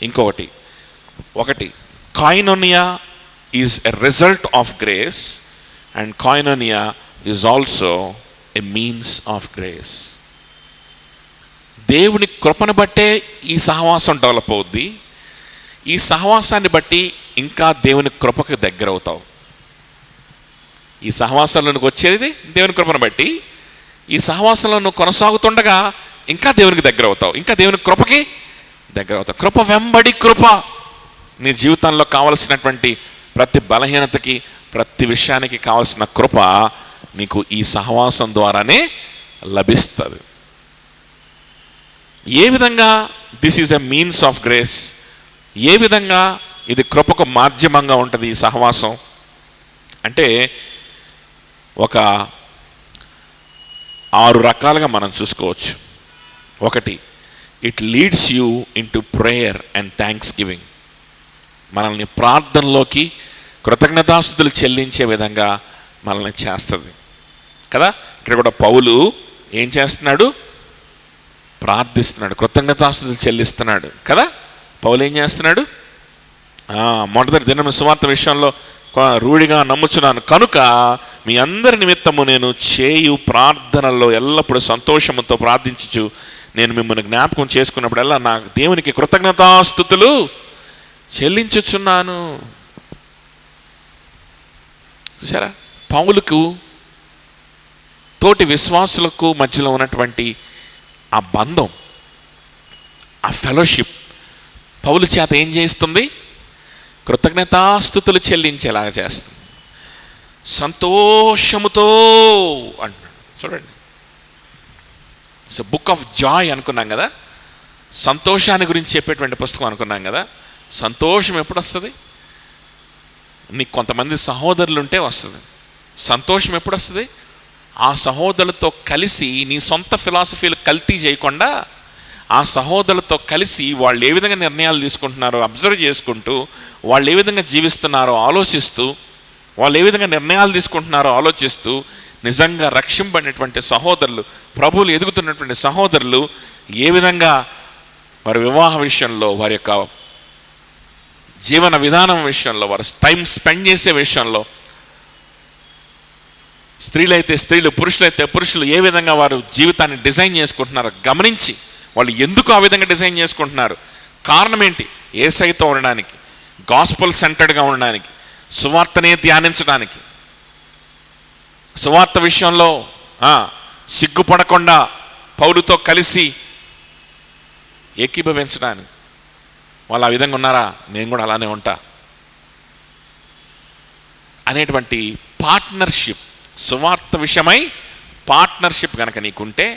ఇంకొకటి koinonia is a result of grace and koinonia is also a means of grace. దేవుని కృపను బట్టే ఈ సహవాసం డెవలప్ అవుద్ది. ఈ సహవాసాన్ని బట్టి ఇంకా దేవుని కృపకు దగ్గర అవుతావు. ఈ సహవాసంలోనికి వచ్చేది దేవుని కృపను బట్టి. ఈ సహవాసంలో నువ్వు కొనసాగుతుండగా ఇంకా దేవునికి దగ్గర అవుతావు, ఇంకా దేవుని కృపకి దగ్గర అవుతావు. కృప వెంబడి కృప. నీ జీవితంలో కావలసినటువంటి ప్రతి బలహీనతకి, ప్రతి విషయానికి కావలసిన కృప నీకు ఈ సహవాసం ద్వారానే లభిస్తుంది. ఏ విధంగా this is a means of grace, ఏ విధంగా ఇది కృపకు మాధ్యమంగా ఉంటుంది ఈ సహవాసం అంటే, ఒక 6 రకాలుగా మనం చూసుకోవచ్చు. ఒకటి, it leads you in to prayer and thanks giving. మనల్ని ప్రార్థనలోకి, కృతజ్ఞతాస్తుతులు చెల్లించే విధంగా మనల్ని చేస్తుంది కదా. ఇక్కడ కూడా పౌలు ఏం చేస్తున్నాడు? ప్రార్థిస్తున్నాడు, కృతజ్ఞతాస్తుతులు చెల్లిస్తున్నాడు కదా. పౌలు ఏం చేస్తున్నాడు? మొదటి దినం సువార్త విషయంలో రూఢిగా నమ్ముచున్నాను కనుక మీ అందరి నిమిత్తము నేను చేయు ప్రార్థనల్లో ఎల్లప్పుడూ సంతోషంతో ప్రార్థించుచు నేను మిమ్మల్ని జ్ఞాపకం చేసుకున్నప్పుడల్లా నా దేవునికి కృతజ్ఞతాస్తుతులు చెల్లించుచున్నాను. చూసారా, పౌలుకు తోటి విశ్వాసులకు మధ్యలో ఉన్నటువంటి ఆ బంధం, ఆ ఫెలోషిప్ పౌలు చేత ఏం చేస్తుంది? కృతజ్ఞతాస్తుతులు చెల్లించేలాగా చేస్తుంది. సంతోషముతో అంటున్నాడు. చూడండి, it's a book of Joy అనుకున్నాం కదా. సంతోషాన్ని గురించి చెప్పేటువంటి పుస్తకం అనుకున్నాం కదా. సంతోషం ఎప్పుడు వస్తుంది? నీకు కొంతమంది సహోదరులు ఉంటే వస్తుంది. సంతోషం ఎప్పుడు వస్తుంది? ఆ సహోదరులతో కలిసి నీ సొంత ఫిలాసఫీలు కల్తీ చేయకుండా, ఆ సహోదరులతో కలిసి వాళ్ళు ఏ విధంగా నిర్ణయాలు తీసుకుంటున్నారో అబ్జర్వ్ చేసుకుంటూ, వాళ్ళు ఏ విధంగా జీవిస్తున్నారో ఆలోచిస్తూ, వాళ్ళు ఏ విధంగా నిర్ణయాలు తీసుకుంటున్నారో ఆలోచిస్తూ, నిజంగా రక్షింపబడినటువంటి సహోదరులు, ప్రభువులు ఎదుగుతున్నటువంటి సహోదరులు ఏ విధంగా వారి వివాహ విషయంలో, వారి యొక్క జీవన విధానం విషయంలో, వారు టైం స్పెండ్ చేసే విషయంలో, స్త్రీలైతే స్త్రీలు, పురుషులైతే పురుషులు ఏ విధంగా వారు జీవితాన్ని డిజైన్ చేసుకుంటున్నారో గమనించి, వాళ్ళు ఎందుకు ఆ విధంగా డిజైన్ చేసుకుంటున్నారు, కారణం ఏంటి, యేసయ్యతో ఉండడానికి, గాస్పల్ సెంటర్డ్గా ఉండడానికి, సువార్తనే ధ్యానించడానికి, సువార్త విషయంలో సిగ్గుపడకుండా పౌలుతో కలిసి ఏకీభవించడానికి. వాళ్ళు ఆ విధంగా ఉన్నారా? నేను కూడా అలానే ఉంటా అనేటువంటి పార్ట్నర్షిప్, సువార్త విషయమై పార్ట్నర్షిప్ కనుక నీకుంటే,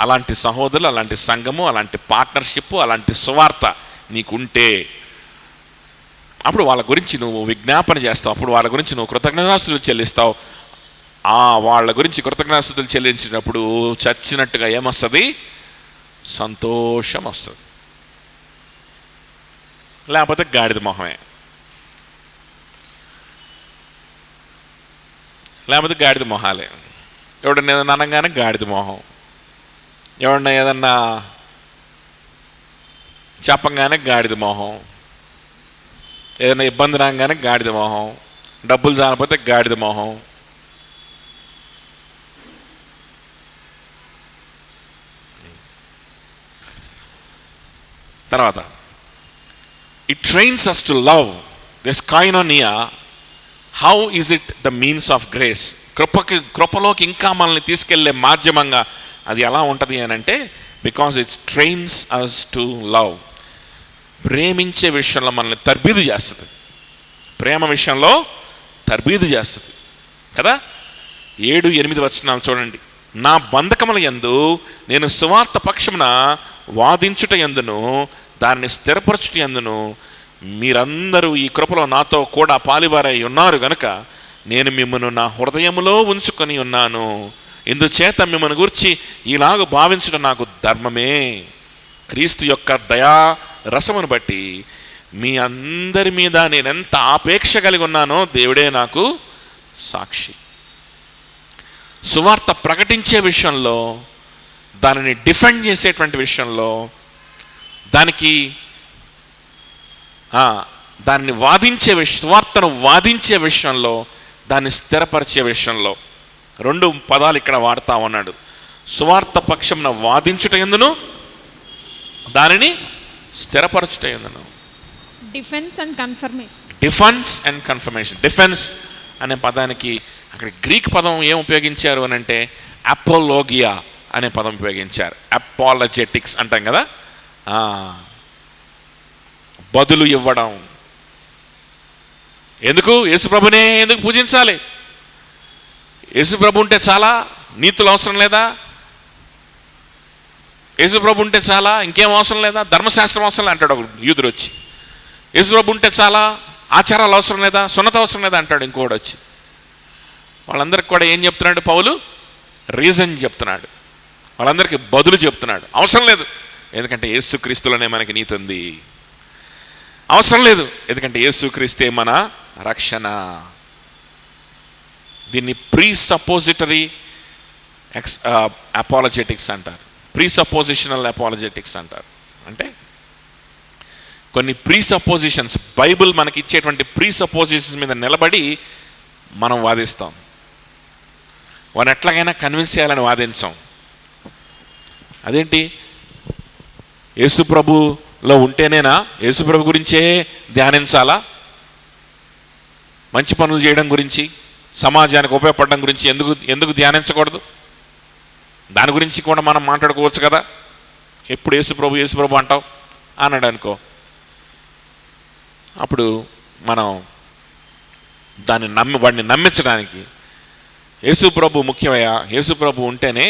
అలాంటి సహోదరులు, అలాంటి సంఘము, అలాంటి పార్ట్నర్షిప్, అలాంటి సువార్త నీకుంటే, అప్పుడు వాళ్ళ గురించి నువ్వు విజ్ఞాపన చేస్తావు, అప్పుడు వాళ్ళ గురించి నువ్వు కృతజ్ఞతాస్తుతులు చెల్లిస్తావు. వాళ్ళ గురించి కృతజ్ఞతాస్తుతులు చెల్లించినప్పుడు చచ్చినట్టుగా ఏమొస్తుంది? సంతోషం వస్తుంది. లేకపోతే గాడిద మొహమే, లేకపోతే గాడిద మొహాలే. ఎవడన్నా ఏదన్నా అనగానే గాడిద మొహం, ఎవడన్నా ఏదన్నా చెప్పంగానే గాడిద మొహం, ఏదైనా ఇబ్బంది రాగానే గాడిద మొహం, డబ్బులు జానపోతే గాడిద మొహం. తర్వాత it trains us to love. This koinonia, how is it the means of grace? కృపలోకి ఇంకా మనల్ని తీసుకెళ్లే మాధ్యమంగా అది ఎలా ఉంటుంది అని అంటే, because it's trains us to love. ప్రేమించే విషయంలో మనల్ని తర్బీదు చేస్తుంది, ప్రేమ విషయంలో తర్బీదు చేస్తుంది కదా. 7-8 వచనాలు చూడండి. నా బంధకముల యందు నేను సువార్త పక్షమున వాదించుట యందును దాన్ని స్థిరపరచుట యందును మీరందరూ ఈ కృపలో నాతో కూడా పాలివారై ఉన్నారు గనుక నేను మిమ్మల్ని నా హృదయములో ఉంచుకొని ఉన్నాను. ఇందుచేత మిమ్మల్ని గురించి ఇలాగ భావించడం నాకు ధర్మమే. క్రీస్తు యొక్క దయా రసమును బట్టి మీ అందరి మీద నేను ఎంత ఆపేక్ష కలిగి ఉన్నానో దేవుడే నాకు సాక్షి. సువార్త ప్రకటించే విషయంలో, దానిని డిఫెండ్ చేసేటువంటి విషయంలో, దానికి దాన్ని వాదించే సువార్తను వాదించే విషయంలో, దాన్ని స్థిరపరిచే విషయంలో 2 పదాలు ఇక్కడ వాడుతా ఉన్నాడు. సువార్త పక్షంన వాదించుట ఎందును, దానిని స్థిరపరచుట ఎందును. Defence and confirmation. Defence and confirmation. Defence అనే పదానికి అక్కడ గ్రీక్ పదం ఏం ఉపయోగించారు అని అంటే అపోలోగియా అనే పదం ఉపయోగించారు. అపాలజెటిక్స్ అంటాం కదా, బదులు ఇవ్వడం. ఎందుకు? యేసుప్రభునే ఎందుకు పూజించాలి? యేసుప్రభు ఉంటే చాలా, నీతులు అవసరం లేదా? యేసుప్రభు ఉంటే చాలా, ఇంకేం అవసరం లేదా? ధర్మశాస్త్రం అవసరం లేదు అంటాడు ఒక యూదుడు వచ్చి. యేసుప్రభు ఉంటే చాలా, ఆచారాలు అవసరం లేదా? సున్నత అవసరం లేదా అంటాడు ఇంకోటి వచ్చి. వాళ్ళందరికీ కూడా ఏం చెప్తున్నాడు పౌలు? రీజన్ చెప్తున్నాడు. వాళ్ళందరికీ బదులు చెప్తున్నాడు. అవసరం లేదు, ఎందుకంటే యేసుక్రీస్తులోనే మనకి నీతి ఉంది. అవసరం లేదు, ఎందుకంటే యేసుక్రీస్తే మన రక్షణ. దీన్ని ప్రీ సపోజిటరీ అపాలజెటిక్స్ అంటారు. ప్రీ సపోజిషనల్ అపాలజెటిక్స్ అంటారు. అంటే కొన్ని ప్రీ సపోజిషన్స్, బైబిల్ మనకి ఇచ్చేటువంటి ప్రీ సపోజిషన్స్ మీద నిలబడి మనం వాదిస్తాం. వాడిని ఎట్లాగైనా కన్విన్స్ చేయాలని వాదించాం. అదేంటి? యేసుప్రభులో ఉంటేనేనా యేసుప్రభు గురించే ధ్యానించాలా? మంచి పనులు చేయడం గురించి, సమాజానికి ఉపయోగపడడం గురించి ఎందుకు ధ్యానించకూడదు? దాని గురించి కూడా మనం మాట్లాడుకోవచ్చు కదా. ఎప్పుడు యేసుప్రభు అంటావు అన్నాడు అనుకో, అప్పుడు మనం వాడిని నమ్మించడానికి యేసుప్రభు ముఖ్యమయ్యా, యేసుప్రభు ఉంటేనే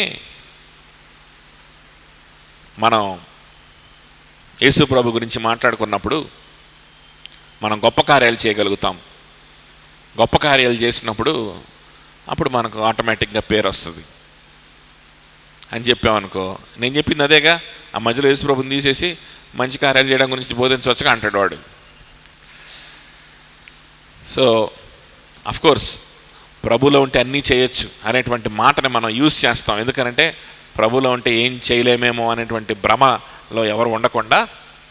మనం యేసుప్రభు గురించి మాట్లాడుకున్నప్పుడు మనం గొప్ప కార్యాలు చేయగలుగుతాం. గొప్ప కార్యాలు చేసినప్పుడు అప్పుడు మనకు ఆటోమేటిక్గా పేరు వస్తుంది అని చెప్పామనుకో. నేను చెప్పింది అదేగా, ఆ మధ్యలో యేసుప్రభుని తీసేసి మంచి కార్యాలు చేయడం గురించి బోధించవచ్చుగా అంటాడు వాడు. సో అఫ్కోర్స్ ప్రభులో ఉంటే అన్నీ చేయొచ్చు అనేటువంటి మాటని మనం యూజ్ చేస్తాం. ఎందుకనంటే ప్రభులో ఉంటే ఏం చేయలేమేమో అనేటువంటి భ్రమలో ఎవరు ఉండకుండా,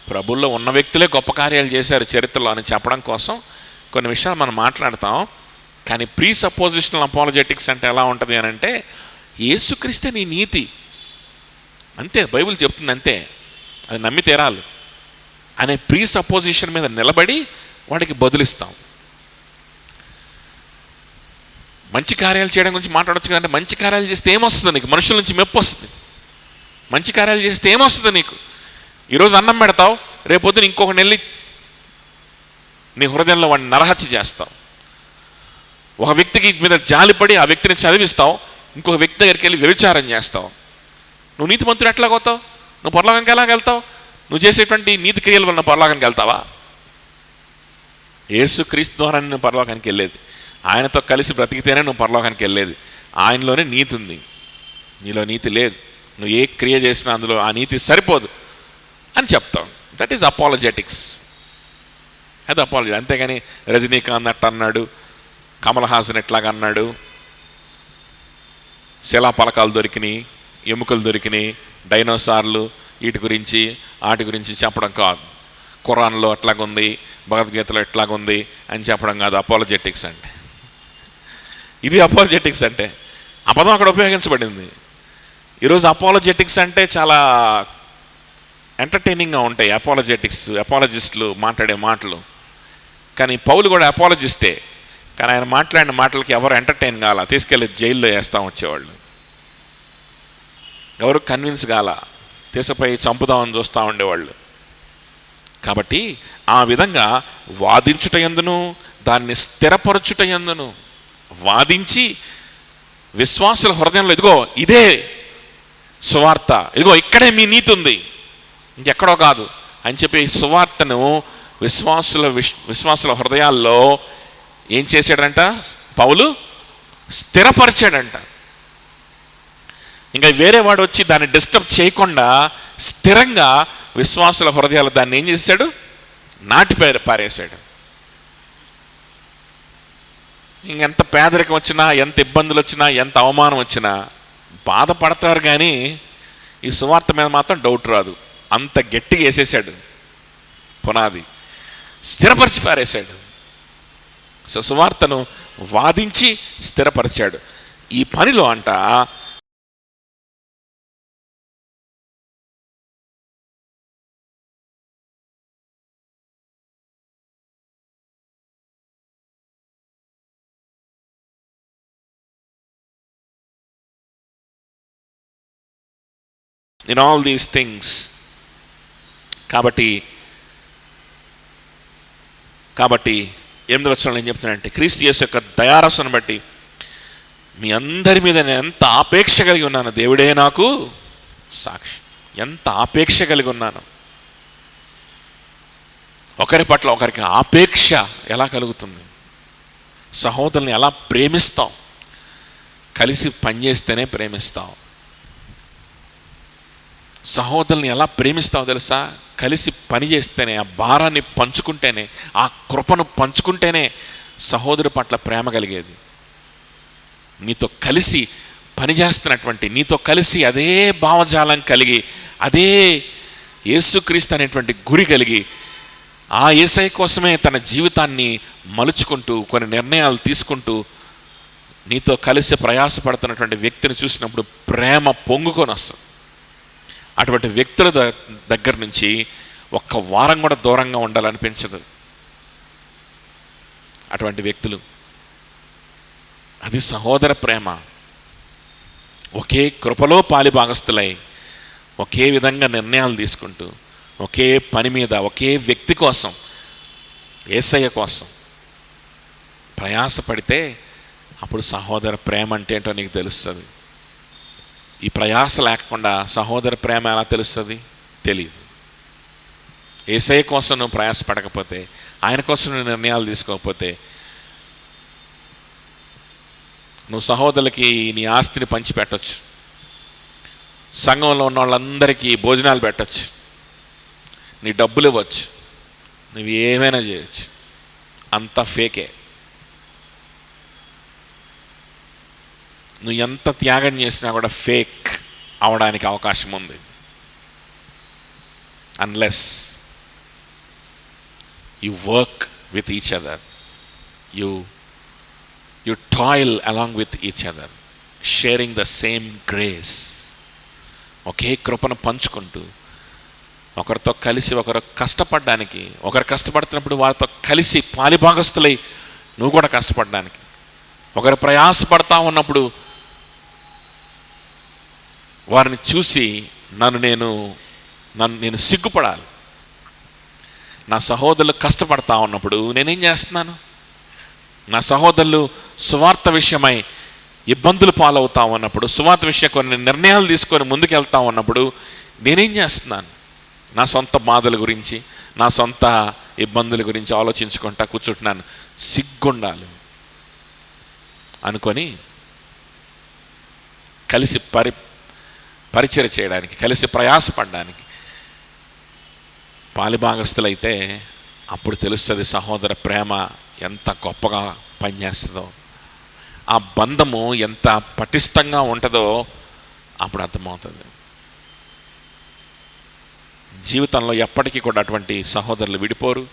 ప్రభుల్లో ఉన్న వ్యక్తులే గొప్ప కార్యాలు చేశారు చరిత్రలో అని చెప్పడం కోసం కొన్ని విషయాలు మనం మాట్లాడతాం. కానీ ప్రీ సపోజిషనల్ అపాలజెటిక్స్ అంటే ఎలా ఉంటుంది అని అంటే, యేసుక్రీస్తే నీ నీతి అంతే, బైబిల్ చెప్తుంది అంతే, అది నమ్మి తీరాలి అనే ప్రీ సపోజిషన్ మీద నిలబడి వాడికి బదులిస్తాం. మంచి కార్యాలు చేయడం గురించి మాట్లాడవచ్చు కదంటే, మంచి కార్యాలు చేస్తే ఏమొస్తుంది నీకు? మనుషుల నుంచి మెప్పు వస్తుంది. మంచి కార్యాలు చేస్తే ఏమొస్తుంది నీకు? ఈరోజు అన్నం పెడతావు, రేపొద్దున ఇంకొక నెల్లి నీ హృదయంలో వాడిని నరహత్య చేస్తావు. ఒక వ్యక్తికి మీద జాలిపడి ఆ వ్యక్తిని చదివిస్తావు, ఇంకొక వ్యక్తి దగ్గరికి వెళ్ళి వ్యభిచారం చేస్తావు. నువ్వు నీతిమంతుడు ఎట్లాగవుతావు? నువ్వు పరలోకానికి ఎలాగ వెళ్తావు? నువ్వు చేసేటువంటి నీతి క్రియల వలన పరలోకానికి వెళ్తావా? యేసుక్రీస్తు ద్వారా నువ్వు పరలోకానికి వెళ్ళేది, ఆయనతో కలిసి బ్రతికితేనే నువ్వు పరలోకానికి వెళ్ళేది. ఆయనలోనే నీతి ఉంది, నీలో నీతి లేదు. నువ్వు ఏ క్రియ చేసినా అందులో ఆ నీతి సరిపోదు అని చెప్తావు. That is apologetics. అది అపాలజీ. అంతేగాని రజనీకాంత్ అట్ట అన్నాడు, కమల్ హాసన్ ఎట్లాగా అన్నాడు, శిలాపలకాలు దొరికినాయి, ఎముకలు దొరికినాయి, డైనోసార్లు, వీటి గురించి వాటి గురించి చెప్పడం కాదు. ఖురాన్లో ఎట్లాగుంది, భగవద్గీతలో ఎట్లాగుంది అని చెప్పడం కాదు అపాలజెటిక్స్ అంటే. ఇది అపాలజెటిక్స్ అంటే. ఆ పదం అక్కడ ఉపయోగించబడింది. ఈరోజు అపాలజెటిక్స్ అంటే చాలా ఎంటర్టైనింగ్గా ఉంటాయి అపాలజిస్టులు మాట్లాడే మాటలు. కానీ పౌలు కూడా అపాలజిస్టే, కానీ ఆయన మాట్లాడిన మాటలకి ఎవరు ఎంటర్టైన్ కాల, తీసుకెళ్ళి జైల్లో వేస్తాం వచ్చేవాళ్ళు. ఎవరు కన్విన్స్ కాల, తీసపై చంపుదామని చూస్తూ ఉండేవాళ్ళు. కాబట్టి ఆ విధంగా వాదించుట యందును దాన్ని స్థిరపరచుట యందును, వాదించి విశ్వాసుల హృదయంలో ఇదిగో ఇదే సువార్త, ఇదిగో ఇక్కడే మీ నీతి ఉంది, ఇంకెక్కడో కాదు అని చెప్పి సువార్తను విశ్వాసుల హృదయాల్లో ఏం చేశాడంట పౌలు? స్థిరపరిచాడంట. ఇంకా వేరే వాడు వచ్చి దాన్ని డిస్టర్బ్ చేయకుండా స్థిరంగా విశ్వాసుల హృదయాలు దాన్ని ఏం చేశాడు? నాటి పారేశాడు. ఇంకెంత పేదరికం వచ్చినా, ఎంత ఇబ్బందులు వచ్చినా, ఎంత అవమానం వచ్చినా బాధపడతారు, కానీ ఈ సువార్త మీద మాత్రం డౌట్ రాదు. అంత గట్టిగా వేసేసాడు పునాది. స్థిరపరిచి పారేశాడు. సో సువార్తను వాదించి స్థిరపరిచాడు. ఈ పనిలో అంట ఇన్ ఆల్ దీస్ థింగ్స్. కాబట్టి 8వ వచనంలో ఏం చెప్తున్నాడంటే, క్రీస్తు యేసు యొక్క దయారసను బట్టి మీ అందరి మీద నేను ఎంత ఆపేక్ష కలిగి ఉన్నాను, దేవుడే నాకు సాక్షి. ఎంత ఆపేక్ష కలిగి ఉన్నాను. ఒకరి పట్ల ఒకరికి ఆపేక్ష ఎలా కలుగుతుంది? సహోదరుని ఎలా ప్రేమిస్తాం? కలిసి పనిచేస్తేనే ప్రేమిస్తాం. సహోదరుని ఎలా ప్రేమిస్తావు తెలుసా? కలిసి పని చేస్తేనే, ఆ భారాన్ని పంచుకుంటేనే, ఆ కృపను పంచుకుంటేనే సహోదరు పట్ల ప్రేమ కలిగేది. నీతో కలిసి పనిచేస్తున్నటువంటి, నీతో కలిసి అదే భావజాలం కలిగి, అదే యేసుక్రీస్తు అనేటువంటి గురి కలిగి, ఆ యేసయ్య కోసమే తన జీవితాన్ని మలుచుకుంటూ కొన్ని నిర్ణయాలు తీసుకుంటూ నీతో కలిసి ప్రయాసపడుతున్నటువంటి వ్యక్తిని చూసినప్పుడు ప్రేమ పొంగుకొని వస్తుంది. అటువంటి వ్యక్తుల దగ్గర నుంచి ఒక్క వారం కూడా దూరంగా ఉండాలనిపించదు. అటువంటి వ్యక్తులు, అది సహోదర ప్రేమ. ఒకే కృపలో పాలిభాగస్తులై ఒకే విధంగా నిర్ణయాలు తీసుకుంటూ ఒకే పని మీద ఒకే వ్యక్తి కోసం, యేసయ్య కోసం ప్రయాసపడితే అప్పుడు సహోదర ప్రేమ అంటే ఏంటో నీకు తెలుస్తుంది. ఈ ప్రయాస లేకుండా సహోదర ప్రేమ ఎలా తెలుస్తుంది? తెలియదు. యేసయ్య కోసం నువ్వు ప్రయాసపడకపోతే, ఆయన కోసం నువ్వు నిర్ణయాలు తీసుకోకపోతే, నువ్వు సహోదరులకి నీ ఆస్తిని పంచిపెట్టచ్చు, సంఘంలో ఉన్న వాళ్ళందరికీ భోజనాలు పెట్టచ్చు, నీ డబ్బులు ఇవ్వచ్చు, నువ్వు ఏమైనా చేయొచ్చు. అంత ఫేకే. నువ్వు ఎంత త్యాగం చేసినా కూడా ఫేక్ అవడానికి అవకాశం ఉంది. Unless you work with each other, you toil along with each other, sharing the same grace. ఒకే కృపను పంచుకుంటూ ఒకరితో కలిసి ఒకరు కష్టపడడానికి, ఒకరు కష్టపడుతున్నప్పుడు వారితో కలిసి పాలిభాగస్తులై నువ్వు కూడా కష్టపడడానికి, ఒకరు ప్రయాసపడతా ఉన్నప్పుడు వారిని చూసి నేను సిగ్గుపడాలి. నా సహోదరులు కష్టపడతా ఉన్నప్పుడు నేనేం చేస్తున్నాను? నా సహోదరులు సువార్త విషయమై ఇబ్బందులు పాలవుతా ఉన్నప్పుడు, సువార్త విషయం కొన్ని నిర్ణయాలు తీసుకొని ముందుకెళ్తా ఉన్నప్పుడు నేనేం చేస్తున్నాను? నా సొంత బాధల గురించి, నా సొంత ఇబ్బందుల గురించి ఆలోచించుకుంటా కూర్చుంటున్నాను. సిగ్గుండాలి అనుకొని కలిసి పరిచయం చేయడానికి, కలిసి ప్రయాసపడడానికి పాలిభాగస్తులైతే అప్పుడు తెలుస్తుంది సహోదర ప్రేమ ఎంత గొప్పగా పనిచేస్తుందో, ఆ బంధము ఎంత పటిష్టంగా ఉంటుందో అప్పుడు అర్థమవుతుంది. జీవితంలో ఎప్పటికీ కూడా అటువంటి సహోదరులు విడిపోరు,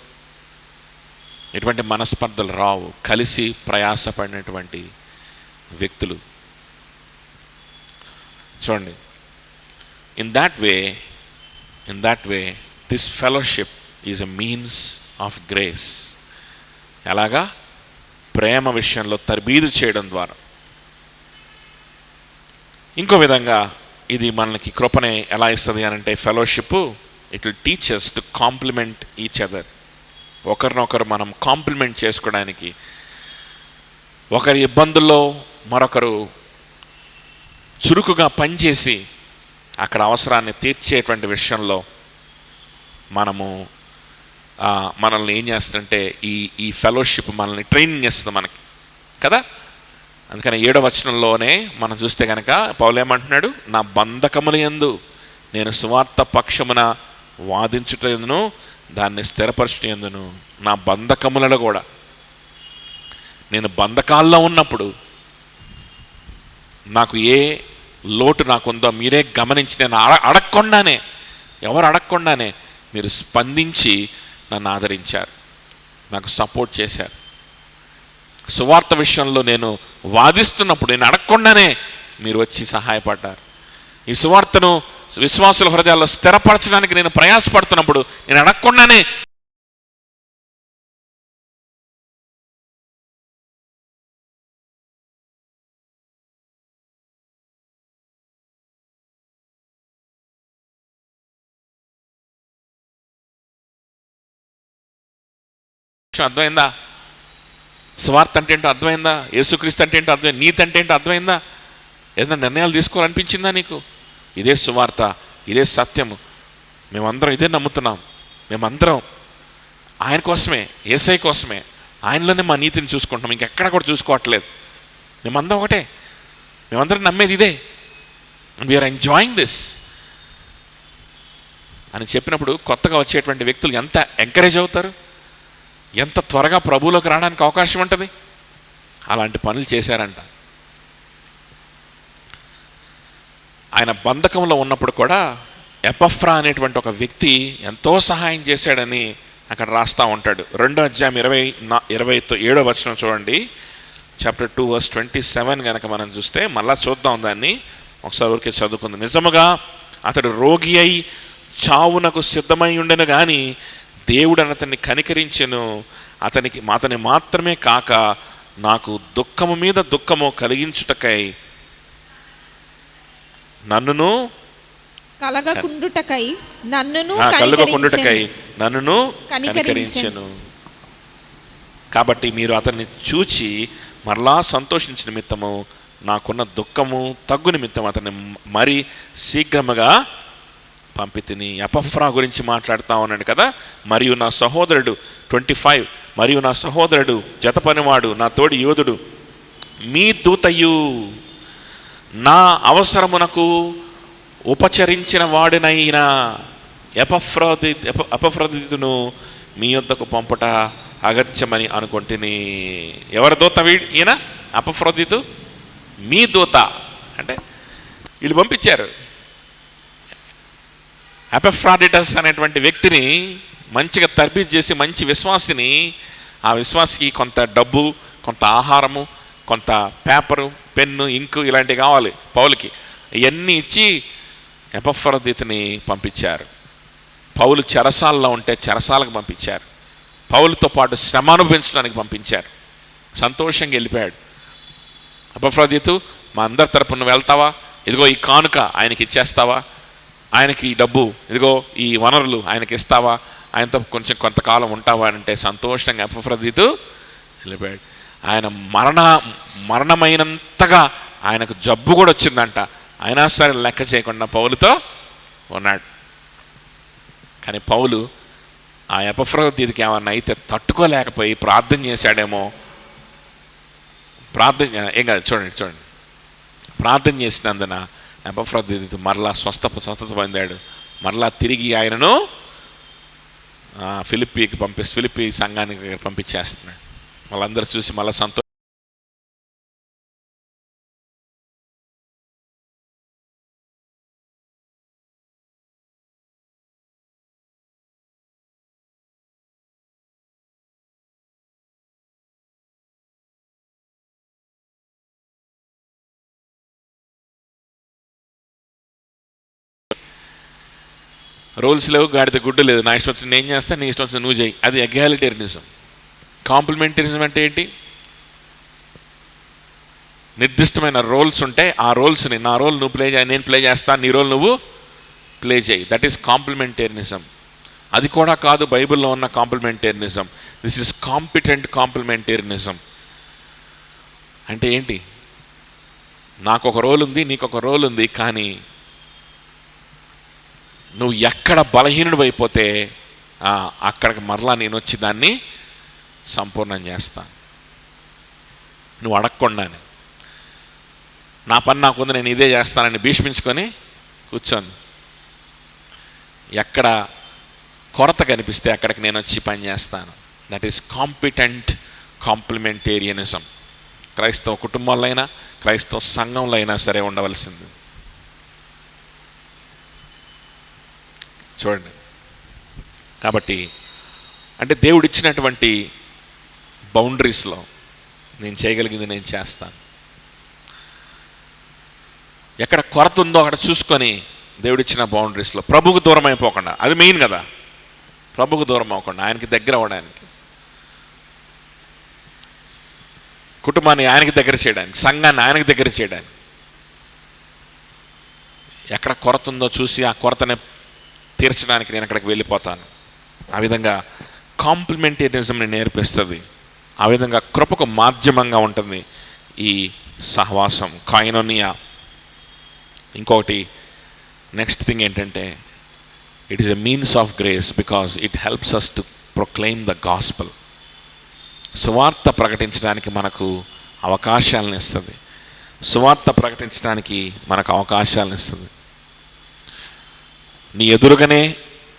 ఎటువంటి మనస్పర్ధలు రావు. కలిసి ప్రయాసపడినటువంటి వ్యక్తులు చూడండి. In that way this fellowship is a means of grace. ఎలాగా? ప్రేమ విషయంలో తర్బీదు చేయడం ద్వారా. ఇంకో విధంగా ఇది మనకి కృపనే ఎలా ఇస్తుంది అని అంటే, fellowship it will teach us to complement each other. ఒకరినొకరు మనం కాంప్లిమెంట్ చేసుకోవడానికి, ఒకరి ఇబ్బందుల్లో మరొకరు చురుకుగా పనిచేసి అక్కడ అవసరాన్ని తీర్చేటువంటి విషయంలో మనల్ని ఏం చేస్తుందంటే ఈ ఫెలోషిప్ మనల్ని ట్రైనింగ్ చేస్తుంది మనకి కదా. అందుకని 7వ వచనంలోనే మనం చూస్తే కనుక పౌలు ఏమంటున్నాడు? నా బంధకముల యందు నేను సువార్త పక్షమున వాదించుటందును దాన్ని స్థిరపరచుటందును. నా బంధకములలో కూడా నేను బంధకాల్లో ఉన్నప్పుడు నాకు ఏ లోటు నాకుందో మీరే గమనించి, నేను ఎవరు అడగకుండానే మీరు స్పందించి నన్ను ఆదరించారు. నాకు సపోర్ట్ చేశారు. సువార్త విషయంలో నేను వాదిస్తున్నప్పుడు నేను అడగకుండానే మీరు వచ్చి సహాయపడ్డారు. ఈ సువార్తను విశ్వాసుల హృదయాల్లో స్థిరపరచడానికి నేను ప్రయాసపడుతున్నప్పుడు నేను అడగకుండానే అర్థమైందా? సువార్త అంటే ఏంటో అర్థమైందా? యేసుక్రీస్తు అంటే ఏంటో అర్థమైంది? నీతి అంటే ఏంటో అర్థమైందా? ఏదైనా నిర్ణయాలు తీసుకోవాలనిపించిందా నీకు? ఇదే సువార్త, ఇదే సత్యము, మేమందరం ఇదే నమ్ముతున్నాం. మేమందరం ఆయన కోసమే, యేసయ్య కోసమే, ఆయనలోనే మా నీతిని చూసుకుంటున్నాం, ఇంకెక్కడ కూడా చూసుకోవట్లేదు. మేమందరం ఒకటే, మేమందరం నమ్మేది ఇదే. వీఆర్ ఎంజాయింగ్ దిస్ అని చెప్పినప్పుడు కొత్తగా వచ్చేటువంటి వ్యక్తులు ఎంత ఎంకరేజ్ అవుతారు, ఎంత త్వరగా ప్రభువులోకి రావడానికి అవకాశం ఉంటుంది. అలాంటి పనులు చేశారంట. ఆయన బంధకంలో ఉన్నప్పుడు కూడా ఎపఫ్రా అనేటువంటి ఒక వ్యక్తి ఎంతో సహాయం చేశాడని అక్కడ రాస్తూ ఉంటాడు. 2వ అధ్యాయం 27వ వచనం చూడండి. చాప్టర్ 2 వర్స్ 27 కనుక మనం చూస్తే, మళ్ళా చూద్దాం దాన్ని ఒకసారి ఊరికే చదువుకుందాం. నిజముగా అతడు రోగి అయి చావునకు సిద్ధమై ఉండెను కానీ దేవుడు అతన్ని కనికరించెను. అతని మాత్రమే కాక నాకు దుఃఖము మీద దుఃఖము కలిగించుటకై నన్నును కలగకుండుటకై నన్నును కనికరించెను. కాబట్టి మీరు అతన్ని చూచి మరలా సంతోషించిన నిమిత్తము నాకున్న దుఃఖము తగ్గు నిమిత్తం అతన్ని మరి శీఘ్రముగా పంపితిని. ఎపఫ్రా గురించి మాట్లాడుతూ ఉన్నాడు కదా. మరియు నా సహోదరుడు 25, మరియు నా సహోదరుడు జతపనివాడు నా తోడి యోధుడు మీ దూతయు నా అవసరమునకు ఉపచరించిన వాడినైనా ఎపఫ్రదితును మీ యొద్దకు పంపుట అగత్యమని అనుకుంటుని. ఎవరి దూత ఈయన? ఎపఫ్రదితు మీ దూత అంటే వీళ్ళు పంపించారు. ఎపఫ్రాడిటస్ అనేటువంటి వ్యక్తిని మంచిగా తర్బీదు చేసి మంచి విశ్వాసిని, ఆ విశ్వాసికి కొంత డబ్బు, కొంత ఆహారము, కొంత పేపరు, పెన్ను, ఇంకు ఇలాంటివి కావాలి పౌలుకి. ఇవన్నీ ఇచ్చి ఎపఫ్రదితుని పంపించారు. పౌలు చెరసాలలో ఉంటే చెరసాలకు పంపించారు. పౌలుతో పాటు శ్రమ అనుభవించడానికి పంపించారు. సంతోషంగా వెళ్ళిపోయాడు. ఎపఫ్రదితు, మా అందరి తరపున నువ్వు వెళ్తావా? ఇదిగో ఈ కానుక ఆయనకి ఇచ్చేస్తావా? ఆయనకి ఈ డబ్బు, ఇదిగో ఈ వనరులు ఆయనకి ఇస్తావా? ఆయనతో కొంచెం కొంతకాలం ఉంటావా అంటే సంతోషంగా ఎపఫ్రదితు వెళ్ళిపోయాడు. ఆయన మరణమైనంతగా ఆయనకు జబ్బు కూడా వచ్చిందంట. అయినా సరే లెక్క చేయకుండా పౌలుతో ఉన్నాడు. కానీ పౌలు ఆ ఎపఫ్రదితుకి ఏమన్నా అయితే తట్టుకోలేకపోయి ప్రార్థన చేశాడేమో. ఏం కాదు, చూడండి, ప్రార్థన చేసినందున ఎపఫ్రదితు మరలా స్వస్థత పొందాడు. మరలా తిరిగి ఆయనను ఫిలిప్పీ సంఘానికి పంపించేస్తున్నాడు. వాళ్ళందరూ చూసి మళ్ళీ సంతోషం. రూల్స్ లేవు, గాడిద గుడ్డు లేదు. నా ఇష్టం వచ్చింది నేను చేస్తా, నీ ఇష్టం వచ్చింది నువ్వు చేయి. అది ఎగాలిటేరియనిజం. కాంప్లిమెంటరిజం అంటే ఏంటి? నిర్దిష్టమైన రోల్స్ ఉంటే ఆ రోల్స్ని, నా రోల్ నువ్వు ప్లే చేయి, నేను ప్లే చేస్తాను, నీ రోల్ నువ్వు ప్లే చేయి. That is complementarianism. అది కూడా కాదు బైబిల్లో ఉన్న complementarianism. This is competent complementarianism. అంటే ఏంటి? నాకు ఒక రోల్ ఉంది, నీకు ఒక రోల్ ఉంది, కానీ నువ్వు ఎక్కడ బలహీనుడు అయిపోతే అక్కడికి మరలా నేను వచ్చి దాన్ని సంపూర్ణం చేస్తాను. నువ్వు అడగకుండానే నా పని నాకుంది, నేను ఇదే చేస్తానని భీష్మించుకొని కూర్చోను. ఎక్కడ కొరత కనిపిస్తే అక్కడికి నేను వచ్చి పని చేస్తాను. That is competent complementarianism. క్రైస్తవ కుటుంబాల్లో అయినా క్రైస్తవ సంఘంలో అయినా సరే ఉండవలసింది. చూడండి, కాబట్టి అంటే దేవుడు ఇచ్చినటువంటి బౌండరీస్లో నేను చేయగలిగింది నేను చేస్తాను. ఎక్కడ కొరత ఉందో అక్కడ చూసుకొని దేవుడిచ్చిన బౌండరీస్లో ప్రభువుకు దూరం అయిపోకుండా, అది మెయిన్ కదా, ప్రభువుకు దూరం అవ్వకుండా ఆయనకి దగ్గర అవ్వడానికి, కుటుంబాన్ని ఆయనకి దగ్గర చేయడానికి, సంఘాన్ని ఆయనకి దగ్గర చేయడానికి. ఎక్కడ కొరత ఉందో చూసి ఆ కొరతని తీర్చడానికి నేను అక్కడికి వెళ్ళిపోతాను. ఆ విధంగా కాంప్లిమెంటేరిజంని నేర్పిస్తుంది. ఆ విధంగా కృపకు మాధ్యమంగా ఉంటుంది ఈ సహవాసం, కాయినోనియా. ఇంకొకటి నెక్స్ట్ థింగ్ ఏంటంటే, it is a means of grace because it helps us to proclaim the gospel. సువార్త ప్రకటించడానికి మనకు అవకాశాలను ఇస్తుంది. సువార్త ప్రకటించడానికి మనకు అవకాశాలను ఇస్తుంది. నీ ఎదురుగానే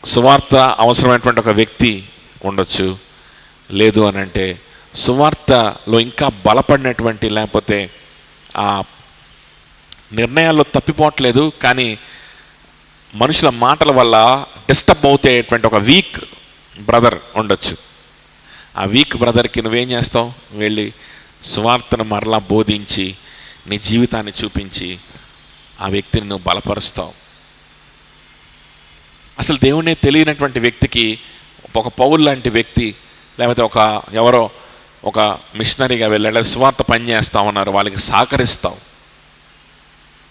సువార్త అవసరమైనటువంటి ఒక వ్యక్తి ఉండొచ్చు. లేదు అని అంటే సువార్తలో ఇంకా బలపడినటువంటి, లేకపోతే ఆ నిర్ణయాల్లో తప్పిపోవట్లేదు కానీ మనుషుల మాటల వల్ల డిస్టర్బ్ అవుతేటువంటి ఒక వీక్ బ్రదర్ ఉండొచ్చు. ఆ వీక్ బ్రదర్కి నువ్వేం చేస్తావు? వెళ్ళి సువార్తను మరలా బోధించి నీ జీవితాన్ని చూపించి ఆ వ్యక్తిని నువ్వు బలపరుస్తావు. అసలు దేవునే తెలియనటువంటి వ్యక్తికి ఒక పౌలు లాంటి వ్యక్తి, లేకపోతే ఎవరో ఒక మిషనరీగా వెళ్ళాడు, సువార్త పని చేస్తా ఉన్నారు, వాళ్ళకి సహకరిస్తావు.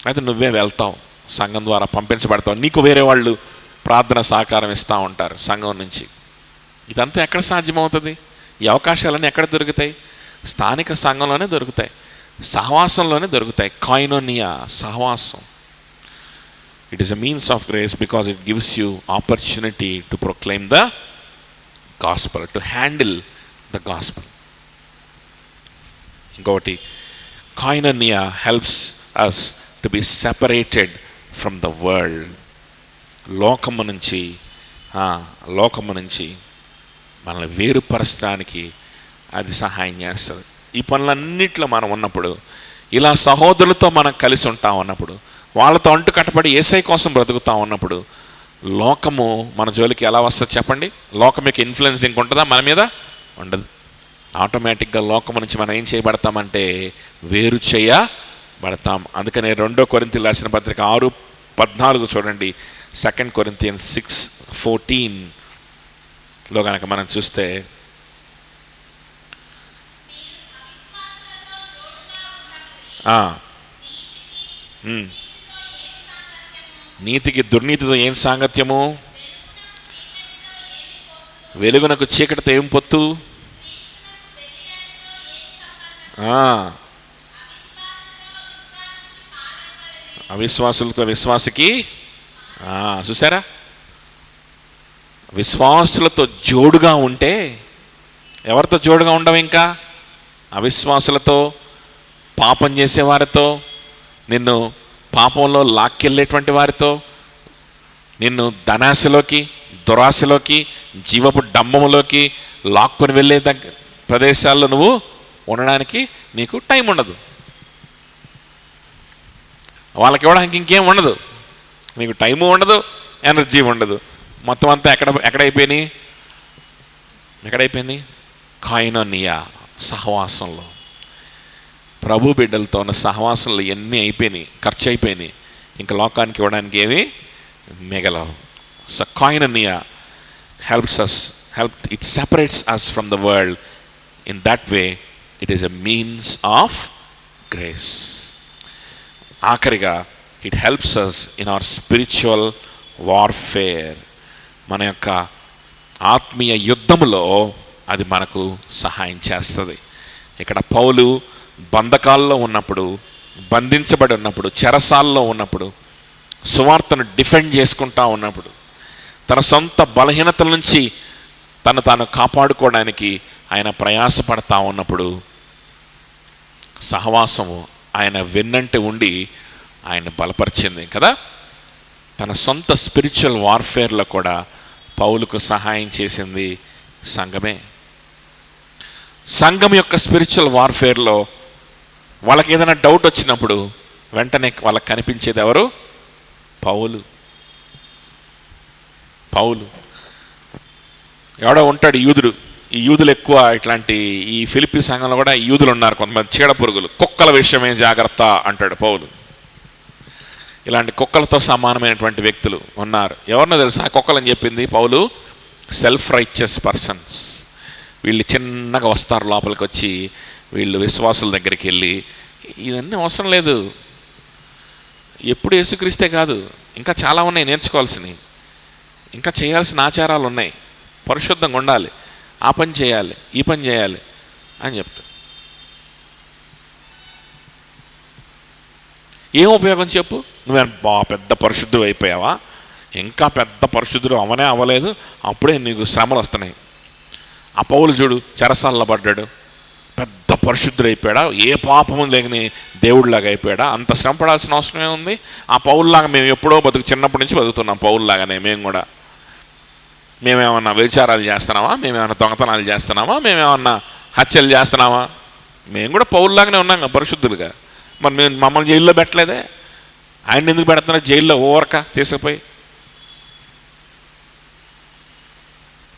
అయితే నువ్వే వెళ్తావు, సంఘం ద్వారా పంపించబడతావు. నీకు వేరే వాళ్ళు ప్రార్థన సహకారం ఇస్తూ ఉంటారు సంఘం నుంచి. ఇదంతా ఎక్కడ సాధ్యమవుతుంది? ఈ అవకాశాలన్నీ ఎక్కడ దొరుకుతాయి? స్థానిక సంఘంలోనే దొరుకుతాయి, సహవాసంలోనే దొరుకుతాయి. కాయినోనియా, సహవాసం. It is a means of grace because it gives you opportunity to proclaim the gospel, to handle the gospel. ఇంకొకటి, koinonia helps us to be separated from the world. లోకము నుంచి మనల్ని వేరుపరచడానికి అది సహాయం చేస్తుంది. ఈ పనులన్నిట్లో మనం ఉన్నప్పుడు, ఇలా సహోదరులతో మనం కలిసి ఉంటా ఉన్నప్పుడు, వాళ్ళతో అంటు కట్టబడి యేసయ్య కోసం బ్రతుకుతా ఉన్నప్పుడు, లోకము మన జోలికి ఎలా వస్తుంది చెప్పండి? లోకం యొక్క ఇన్ఫ్లుయెన్స్ ఇంకుంటుందా మన మీద? ఉండదు. ఆటోమేటిక్గా లోకం నుంచి మనం ఏం చేయబడతామంటే వేరు చేయబడతాం. అందుకనే 2 కొరింథీయులకు రాసిన పత్రిక 6:14 చూడండి. 2 Corinthians 6:14లో కనుక మనం చూస్తే, నీతికి దుర్నీతితో ఏం సాంగత్యము? వెలుగునకు చీకటితో ఏం పొత్తు? అవిశ్వాసులతో విశ్వాసకి. చూసారా? విశ్వాసులతో జోడుగా ఉంటే, ఎవరితో జోడుగా ఉండవు? ఇంకా అవిశ్వాసులతో, పాపం చేసేవారితో, నిన్ను పాపంలో లాక్కెళ్ళేటువంటి వారితో, నిన్ను ధనాశలోకి, దురాశలోకి, జీవపు డంబములోకి లాక్కొని వెళ్ళే ప్రదేశాల్లో నువ్వు ఉండడానికి నీకు టైం ఉండదు. వాళ్ళకి ఇవ్వడానికి ఇంకేం ఉండదు. నీకు టైము ఉండదు, ఎనర్జీ ఉండదు. మొత్తం అంతా ఎక్కడైపోయింది? కాయినోనియా, సహవాసంలో. ప్రభు బిడ్డలతో ఉన్న సహవాసంలో ఎన్ని అయిపోయినాయి, ఖర్చు అయిపోయినాయి. ఇంకా లోకానికి ఇవ్వడానికి ఏమి మిగలవు. So koinonia it separates us from the world. In that way it is a means of grace. ఆఖరిగా, it helps us in our spiritual warfare. మన యొక్క ఆత్మీయ యుద్ధములో అది మనకు సహాయం చేస్తుంది. ఇక్కడ పౌలు బంధకాల్లో ఉన్నప్పుడు, బంధించబడి ఉన్నప్పుడు, చెరసాల్లో ఉన్నప్పుడు, సువార్తను డిఫెండ్ చేసుకుంటా ఉన్నప్పుడు, తన సొంత బలహీనతల నుంచి తాను కాపాడుకోవడానికి ఆయన ప్రయాసపడతా ఉన్నప్పుడు, సహవాసము ఆయన వెన్నంటి ఉండి ఆయన బలపరిచింది కదా. తన సొంత స్పిరిచువల్ వార్ఫేర్లో కూడా పౌలుకు సహాయం చేసింది సంఘమే. సంఘం యొక్క స్పిరిచువల్ వార్ఫేర్లో వాళ్ళకి ఏదైనా డౌట్ వచ్చినప్పుడు వెంటనే వాళ్ళకి కనిపించేది ఎవరు? పౌలు. ఎవడో ఉంటాడు యూదుడు, ఈ యూదులు ఎక్కువ ఇట్లాంటి ఈ ఫిలిప్పీ సంఘంలో కూడా యూదులు ఉన్నారు కొంతమంది చీడ పురుగులు. కుక్కల విషయమే జాగ్రత్త అంటాడు పౌలు. ఇలాంటి కుక్కలతో సమానమైనటువంటి వ్యక్తులు ఉన్నారు. ఎవరినో తెలుసా కుక్కలని చెప్పింది పౌలు? Self righteous persons. వీళ్ళు చిన్నగా వస్తారు లోపలికి వచ్చి, వీళ్ళు విశ్వాసుల దగ్గరికి వెళ్ళి ఇవన్నీ అవసరం లేదు, ఎప్పుడు యేసుక్రీస్తే కాదు, ఇంకా చాలా ఉన్నాయి నేర్చుకోవాల్సినవి, ఇంకా చేయాల్సిన ఆచారాలు ఉన్నాయి, పరిశుద్ధంగా ఉండాలి, ఆ పని చేయాలి, ఈ పని చేయాలి అని చెప్తాడు. ఏం ఉపయోగం చెప్పు? నువ్వేం పెద్ద పరిశుద్ధుడు అయిపోయావా? ఇంకా పెద్ద పరిశుద్ధుడు అవనే అవ్వలేదు, అప్పుడే నీకు శ్రమలు వస్తున్నాయి. ఆ పౌలు చూడు, చెరసాలలో పడ్డాడు, పెద్ద పరిశుద్ధుడు అయిపోయాడా? ఏ పాపము లేని దేవుడిలాగా అయిపోయాడా? అంత శ్రమ పడాల్సిన అవసరమే ఉంది? ఆ పౌరులాగా మేము ఎప్పుడో చిన్నప్పటి నుంచి బతుకుతున్నాం పౌరులాగానే. మేము కూడా మేమేమన్నా వ్యభిచారాలు చేస్తున్నామా? మేమేమన్నా దొంగతనాలు చేస్తున్నామా? మేమేమన్నా హత్యలు చేస్తున్నామా? మేము కూడా పౌరులాగానే ఉన్నాం పరిశుద్ధులుగా. మరి మేము మమ్మల్ని జైల్లో పెట్టలేదే, ఆయన ఎందుకు పెడుతున్నారు జైల్లో ఓవర్క తీసుకుపోయి?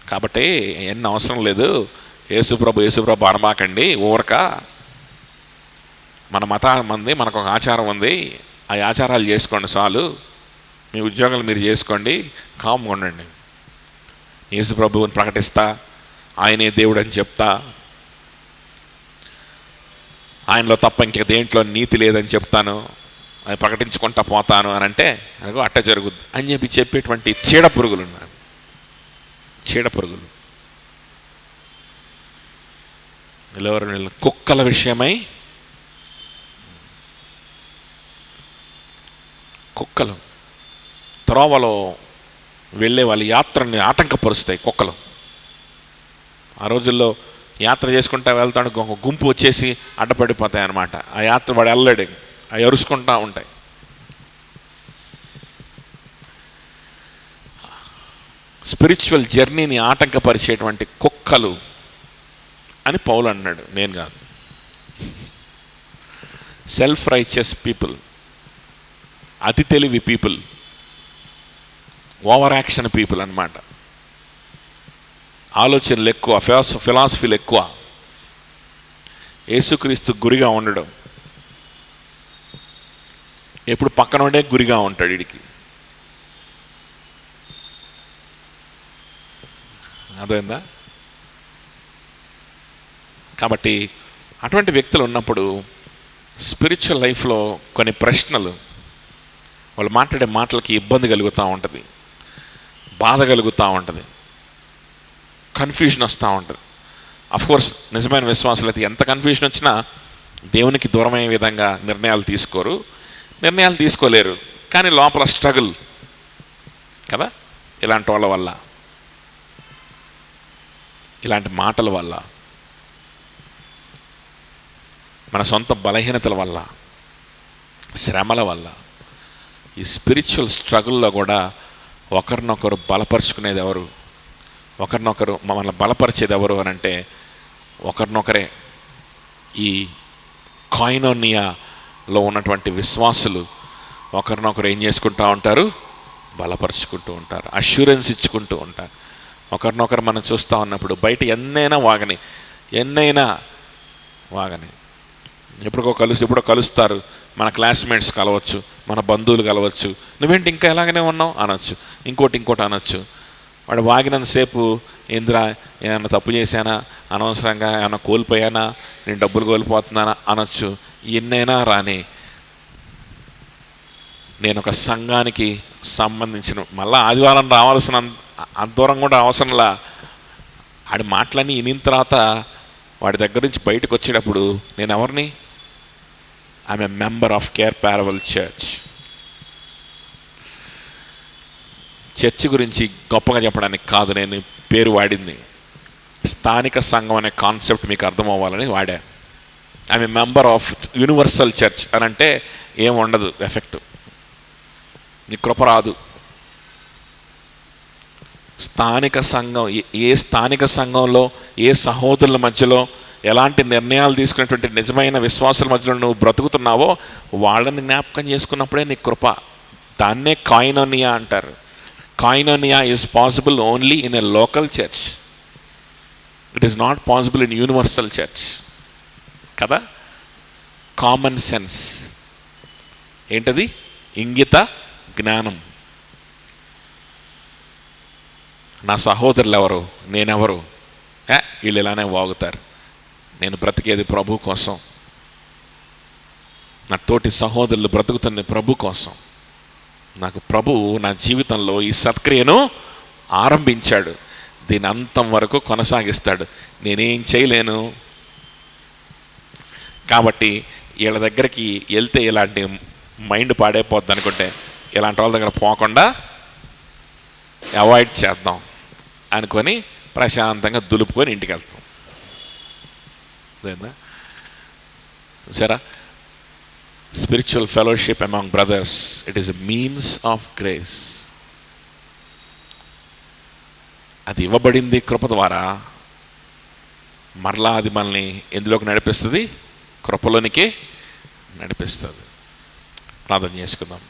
కాబట్టి ఎన్ని అవసరం లేదు, యేసుప్రభు అనమాకండి ఊరక. మన మతం ఉంది, మనకు ఒక ఆచారం ఉంది, ఆ ఆచారాలు చేసుకోండి చాలు, మీ ఉద్యోగాలు మీరు చేసుకోండి, కామ్గా ఉండండి. యేసుప్రభువుని ప్రకటిస్తా, ఆయనే దేవుడు అని చెప్తా, ఆయనలో తప్ప ఇంక దేంట్లో నీతి లేదని చెప్తాను, అది ప్రకటించుకుంటా పోతాను అని అంటే అదిగో అట్ట జరుగుద్ది అని చెప్పేటువంటి చీడ పురుగులు ఉన్నారు. చీడ పురుగులు ఎవరు? కుక్కల విషయమై కుక్కలు త్రోవలో వెళ్ళే వాళ్ళ యాత్రని ఆటంకపరుస్తాయి కుక్కలు. ఆ రోజుల్లో యాత్ర చేసుకుంటా వెళ్తాడు, ఒక గుంపు వచ్చేసి అడ్డపడిపోతాయి అన్నమాట. ఆ యాత్ర వాడు వెళ్ళలేడు, అవి అరుచుకుంటూ ఉంటాయి. స్పిరిచువల్ జర్నీని ఆటంకపరిచేటువంటి కుక్కలు అని పౌలు అన్నాడు, నేను కాదు. సెల్ఫ్ రైచియస్ పీపుల్, అతి తెలివి పీపుల్, ఓవర్ యాక్షన్ పీపుల్ అన్నమాట. ఆలోచనలు ఎక్కువ, ఫిలాసఫీలు ఎక్కువ, యేసుక్రీస్తు గురిగా ఉండడం, ఎప్పుడు పక్కనుండే గురిగా ఉంటాడు వీడికి. అదేందా? కాబట్టి అటువంటి వ్యక్తులు ఉన్నప్పుడు స్పిరిచువల్ లైఫ్లో కొన్ని ప్రశ్నలు, వాళ్ళు మాట్లాడే మాటలకి ఇబ్బంది కలుగుతూ ఉంటుంది, బాధ కలుగుతూ ఉంటుంది, కన్ఫ్యూజన్ వస్తూ ఉంటుంది. అఫ్కోర్స్ నిజమైన విశ్వాసులు అయితే ఎంత కన్ఫ్యూజన్ వచ్చినా దేవునికి దూరమయ్యే విధంగా నిర్ణయాలు తీసుకోలేరు. కానీ లోపల స్ట్రగుల్ కదా, ఇలాంటి వాళ్ళ వల్ల, ఇలాంటి మాటల వల్ల, మన సొంత బలహీనతల వల్ల, శ్రమల వల్ల, ఈ స్పిరిచువల్ స్ట్రగుల్లో కూడా ఒకరినొకరు బలపరుచుకునేది ఎవరు? ఒకరినొకరు మమ్మల్ని బలపరిచేది ఎవరు అని అంటే ఒకరినొకరే. ఈ కాయినోనియాలో ఉన్నటువంటి విశ్వాసులు ఒకరినొకరు ఏం చేసుకుంటూ ఉంటారు? బలపరుచుకుంటూ ఉంటారు, అష్యూరెన్స్ ఇచ్చుకుంటూ ఉంటారు. ఒకరినొకరు మనం చూస్తూ ఉన్నప్పుడు బయట ఎన్నైనా వాగని ఎప్పుడో కలుస్తారు, మన క్లాస్మేట్స్ కలవచ్చు, మన బంధువులు కలవచ్చు, నువ్వేంటి ఇంకా ఎలాగనే ఉన్నావు అనొచ్చు, ఇంకోటి అనొచ్చు. వాడు వాగినంతసేపు ఏంద్రా ఏమన్నా తప్పు చేశానా, అనవసరంగా ఏమన్నా కోల్పోయానా, నేను డబ్బులు కోల్పోతున్నానా అనొచ్చు. ఎన్నైనా రాని, నేను ఒక సంఘానికి సంబంధించిన, మళ్ళీ ఆదివారం రావాల్సిన అంత దూరం కూడా అవసరంలా. ఆడి మాటలన్నీ వినిన తర్వాత వాడి దగ్గర నుంచి బయటకు వచ్చేటప్పుడు నేను ఎవరిని? ఐఎమ్ ఏ మెంబర్ ఆఫ్ కేర్ పారవల్ చర్చ్ గురించి గొప్పగా చెప్పడానికి కాదు నేను పేరు వాడింది, స్థానిక సంఘం అనే కాన్సెప్ట్ మీకు అర్థం అవ్వాలని వాడా. I'm a member of universal church అని అంటే ఏం ఉండదు ఎఫెక్ట్, నీ కృప రాదు. స్థానిక సంఘం, ఏ స్థానిక సంఘంలో ఏ సహోదరుల మధ్యలో ఎలాంటి నిర్ణయాలు తీసుకునేటువంటి నిజమైన విశ్వాసాల మధ్యలో నువ్వు బ్రతుకుతున్నావో వాళ్ళని జ్ఞాపకం చేసుకున్నప్పుడే నీ కృప. దాన్నే కాయినోనియా అంటారు. Koinonia is possible only in a local church. It is not possible in universal church కదా. కామన్ సెన్స్ ఏంటది? ఇంగిత జ్ఞానం. నా సహోదరులు ఎవరు, నేనెవరు, వీళ్ళు ఇలానే వాగుతారు, నేను బ్రతికేది ప్రభు కోసం, నా తోటి సహోదరులు బ్రతుకుతున్న ప్రభు కోసం. నాకు ప్రభు నా జీవితంలో ఈ సత్క్రియను ఆరంభించాడు, దీని అంతం వరకు కొనసాగిస్తాడు, నేనేం చేయలేను. కాబట్టి వీళ్ళ దగ్గరికి వెళ్తే ఇలాంటి మైండ్ పాడైపోద్ది అనుకుంటే ఇలాంటి వాళ్ళ దగ్గర పోకుండా అవాయిడ్ చేద్దాం అనుకొని ప్రశాంతంగా దులుపుకొని ఇంటికి వెళ్తాం. అదేనా చూసారా? Spiritual fellowship among brothers, it is a means of grace. అది ఇవ్వబడింది కృప ద్వారా. మరలా అది మనల్ని ఎందులోకి నడిపిస్తుంది? కృపలోనికే నడిపిస్తుంది. ప్రార్థన చేసుకుందాం.